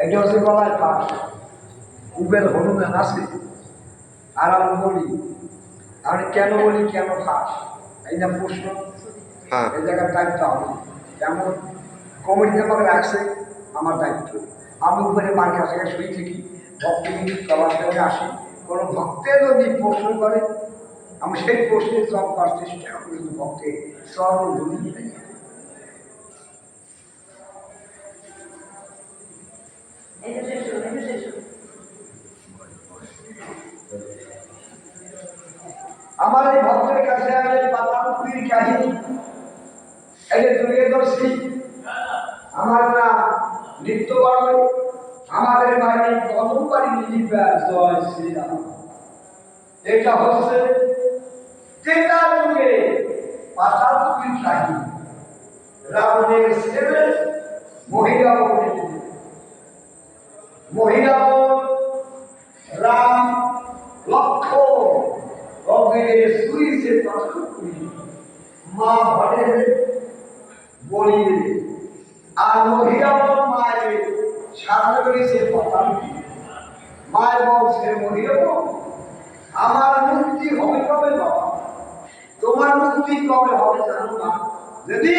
এটা হচ্ছে গলায় ফাঁস। উবের হনুমান আছে। আর আমি বলি, আমি কেন বলি কেন ফাঁস, এই না প্রশ্ন। এই জায়গার দায়িত্ব আমি, যেমন কমিটি আমাকে রাখছে, আমার দায়িত্ব। আমি উপরে মার কাছে শুই থাকি, ভক্তগুলি চলার সঙ্গে আসি। কোনো ভক্তে যদি প্রশ্ন করে, আমি সেই প্রশ্নের জবাব করার চেষ্টা করি। ভক্তে চরণ ধরি আমার এই ভক্তের কাছে আমি পাতাপুরীর কাহিনী এটা তুলে ধরছি। আমার নাম নিত্য বর্মন, আমাদের বাড়ি কদমবাড়ি নিলিপার। জয় শ্রীরাম। এটা হচ্ছে তেতার যুগে পাতাপুরীর কাহিনী। রাবণের ছেলে মহিরাবণ রাম লক্ষ্মণ অগ্নিদের সুইছে পাতাপুরী মা ভটের বলিয়ে, আর মহিরাবণ মায়ের সাধনা করেছে পাতাপুরী। মায়ের বলছে মহিরাবণ, আমার মুক্তি হবে কবে বাবা? তোমার মুক্তি কবে হবে জানো না? যদি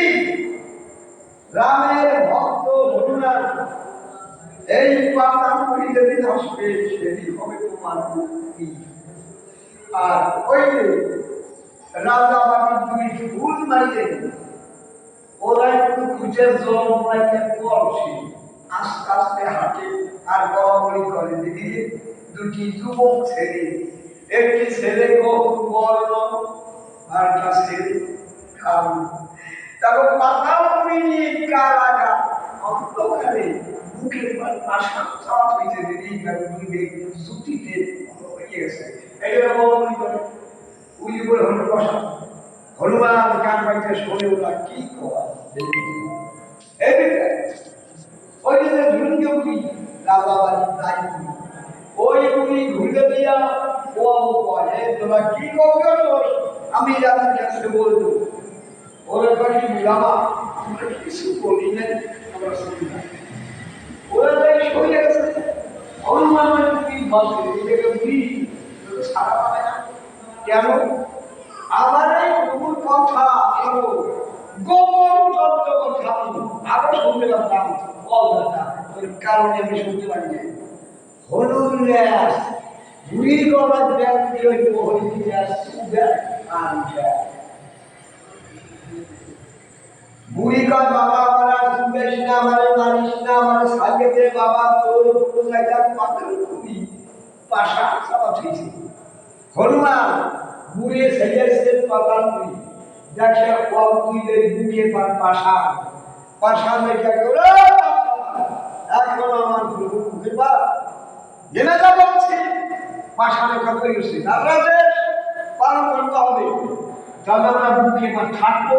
রামের ভক্ত হনুমান এই পাতাপুরী যেদিন আসবে সেদিন হবে তোমার মুক্তি। আর ওই রাজা বাড়ির দুই ফুল মারিলেন, ওরা একটু খুঁজে জল মাইতে পড়ছে, আস্তে আস্তে হাঁটে আর বড়াবড়ি করে। দেখি দুটি যুবক ছেলে, একটি ছেলে বর্ণ আর একটা ছেলে কালো। তারপর পাতাপুরী নিয়ে কারাগার অন্ধকারে মুখের পাশা চাপ হয়েছে। দিদি জুতিতে হয়ে গেছে। এইটা বড়াবড়ি করে উলি করে হলো বসা। হনুমান গান বাড়িতে শোনে, ওরা কি করা ওই যে ঝুলকে উঠি রাজা বাড়ির দায়িত্ব, ওই উনি ঘুরে দিয়া ও কয় তোরা কি করছ? আমি রাজার কাছে বলবো। ওরা কয় কি রামা, আমরা কিছু বলি নাই, আমরা শুনি না। ওরা তাই সরে গেছে। হনুমানের কি ভাষে নিজেকে বুঝি ছাড়া পাবে না কেন? আমার এই ভুল কথা আরো গোপন তত্ত্ব কথা আরো শুনতে পারতাম, ওর কারণে আমি শুনতে পারি না। হলুদ ন্যাস বুড়ি গলার ব্যাগ দিয়ে ওই হলুদ ন্যাস বুড়ি কয় বাবা আমার আর শুনবেশ না, আমারে মারিস না, আমারে সাইকে দে বাবা, তোর কোনো জায়গা পাথর খুবই পাশা চাপা হয়েছে। হনুমান বুড়িয়ে ছেড়েছে পাতাপুরী, দেখে দুইদের বুকে পার পাশা পাশা দেখে এখন আমার মুখের পা জেনে যা বলছি পাশা লেখা তৈরি। আপনাদের পালন করতে হবে, তবে আমরা বুকে পা থাকবো।